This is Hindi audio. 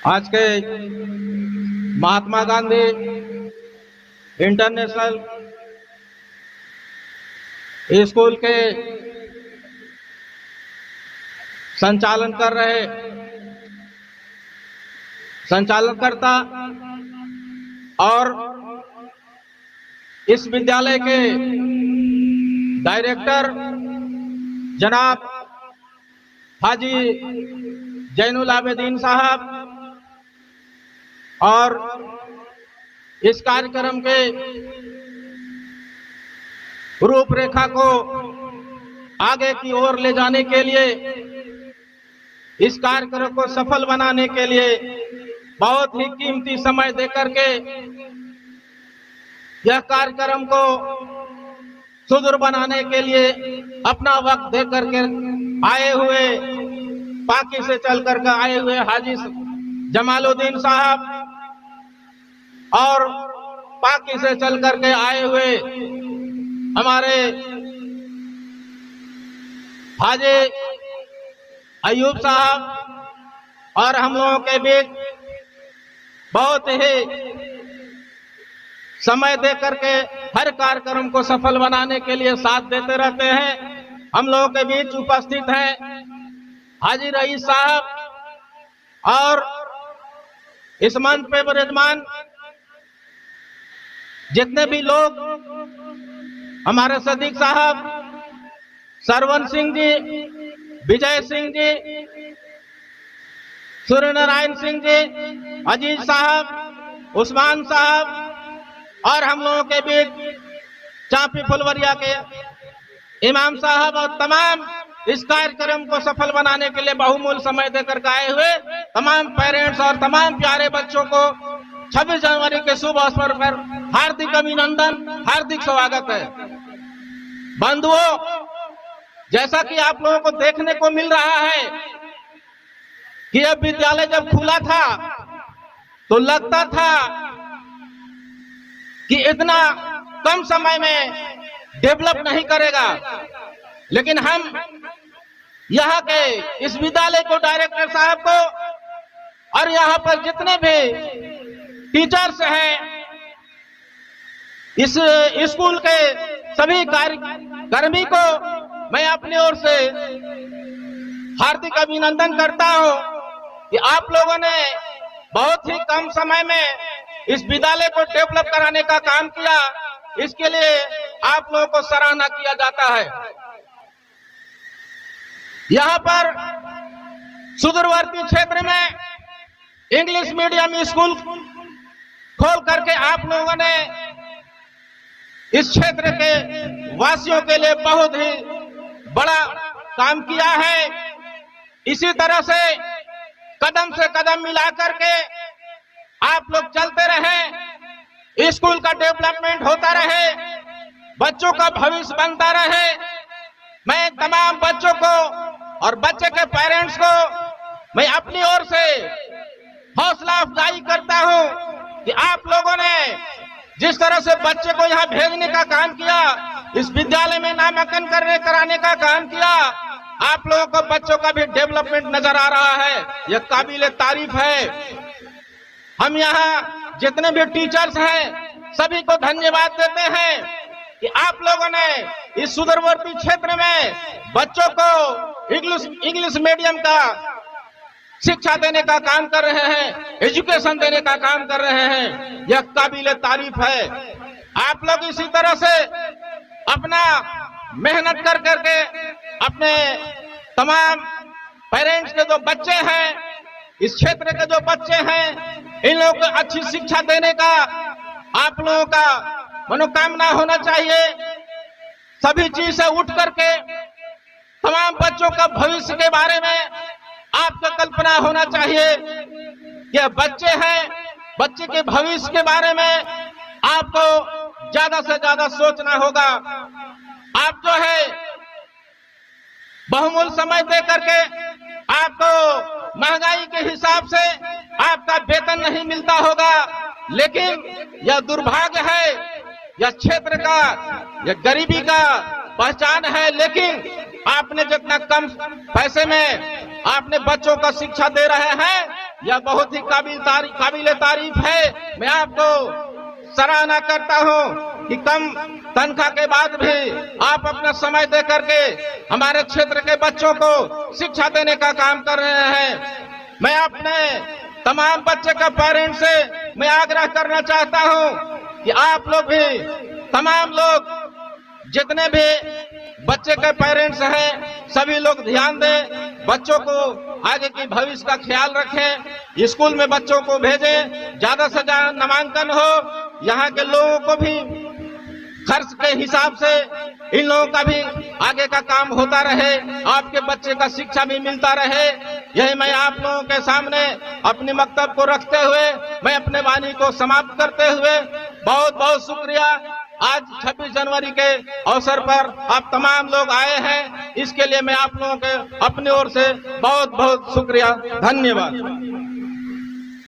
आज के महात्मा गांधी इंटरनेशनल स्कूल के संचालन कर रहे संचालनकर्ता और इस विद्यालय के डायरेक्टर जनाब हाजी जैनुल आबेदीन साहब और इस कार्यक्रम के रूपरेखा को आगे की ओर ले जाने के लिए, इस कार्यक्रम को सफल बनाने के लिए बहुत ही कीमती समय देकर के यह कार्यक्रम को सुदृढ़ बनाने के लिए अपना वक्त देकर के आए हुए, पाकी से चल करके आए हुए हाजी जमालुद्दीन साहब और पाकी से चल करके आए हुए हमारे हाजी अयूब साहब और हम लोगों के बीच बहुत ही समय दे करके हर कार्यक्रम को सफल बनाने के लिए साथ देते रहते हैं। हम लोगों के बीच उपस्थित हैं हाजी रईस साहब और इस मंच पे विराजमान जितने भी लोग, हमारे सदीक साहब, सरवन सिंह जी, विजय सिंह जी, सूर्य नारायण सिंह जी, अजीज साहब, उस्मान साहब और हम लोगों के बीच चापी फुलवरिया के इमाम साहब और तमाम इस कार्यक्रम को सफल बनाने के लिए बहुमूल्य समय देकर के आए हुए तमाम पेरेंट्स और तमाम प्यारे बच्चों को 26 जनवरी के शुभ अवसर पर हार्दिक अभिनंदन, हार्दिक स्वागत है। बंधुओं, जैसा कि आप लोगों को देखने को मिल रहा है कि अब विद्यालय जब खुला था तो लगता था कि इतना कम समय में डेवलप नहीं करेगा, लेकिन हम यहाँ के इस विद्यालय को, डायरेक्टर साहब को और यहाँ पर जितने भी टीचर्स हैं, इस स्कूल के सभी कर्मी को मैं अपनी ओर से हार्दिक अभिनंदन करता हूं कि आप लोगों ने बहुत ही कम समय में इस विद्यालय को डेवलप कराने का काम किया। इसके लिए आप लोगों को सराहना किया जाता है। यहाँ पर सुदूरवर्ती क्षेत्र में इंग्लिश मीडियम स्कूल खोल करके आप लोगों ने इस क्षेत्र के वासियों के लिए बहुत ही बड़ा काम किया है। इसी तरह से कदम मिला करके आप लोग चलते रहे, स्कूल का डेवलपमेंट होता रहे, बच्चों का भविष्य बनता रहे। मैं तमाम बच्चों को और बच्चे के पेरेंट्स को मैं अपनी ओर से हौसला अफजाई करता हूं कि आप लोगों ने जिस तरह से बच्चे को यहाँ भेजने का काम किया, इस विद्यालय में नामांकन कराने का काम किया, आप लोगों को बच्चों का भी डेवलपमेंट नजर आ रहा है। यह काबिल तारीफ है। हम यहाँ जितने भी टीचर्स हैं सभी को धन्यवाद देते हैं कि आप लोगों ने इस सुदूरवर्ती क्षेत्र में बच्चों को इंग्लिश मीडियम का शिक्षा देने का काम कर रहे हैं, एजुकेशन देने का काम कर रहे हैं। यह काबिल तारीफ है। आप लोग इसी तरह से अपना मेहनत कर करके अपने तमाम पेरेंट्स के जो बच्चे हैं, इस क्षेत्र के जो बच्चे हैं, इन लोगों को अच्छी शिक्षा देने का आप लोगों का मनोकामना होना चाहिए। सभी चीज से उठ करके तमाम बच्चों का भविष्य के बारे में आपको कल्पना होना चाहिए कि बच्चे हैं, बच्चे के भविष्य के बारे में आपको ज्यादा से ज्यादा सोचना होगा। आप जो है बहुमूल्य समय दे करके आपको महंगाई के हिसाब से आपका वेतन नहीं मिलता होगा, लेकिन यह दुर्भाग्य है, यह क्षेत्र का, यह गरीबी का पहचान है। लेकिन आपने जितना कम पैसे में आपने बच्चों को शिक्षा दे रहे हैं, यह बहुत ही काबिल तारीफ है। मैं आपको सराहना करता हूं कि कम तनख्वाह के बाद भी आप अपना समय दे करके हमारे क्षेत्र के बच्चों को शिक्षा देने का काम कर रहे हैं। मैं अपने तमाम बच्चे का पेरेंट्स से मैं आग्रह करना चाहता हूं कि आप लोग भी, तमाम लोग जितने भी बच्चे के पेरेंट्स हैं, सभी लोग ध्यान दें, बच्चों को आगे की भविष्य का ख्याल रखें, स्कूल में बच्चों को भेजें, ज्यादा से ज्यादा नामांकन हो, यहाँ के लोगों को भी खर्च के हिसाब से इन लोगों का भी आगे का काम होता रहे, आपके बच्चे का शिक्षा भी मिलता रहे। यही मैं आप लोगों के सामने अपने वक्तव्य को रखते हुए मैं अपने वाणी को समाप्त करते हुए बहुत बहुत शुक्रिया। आज 26 जनवरी के अवसर पर आप तमाम लोग आए हैं, इसके लिए मैं आप लोगों के अपनी ओर से बहुत बहुत शुक्रिया, धन्यवाद।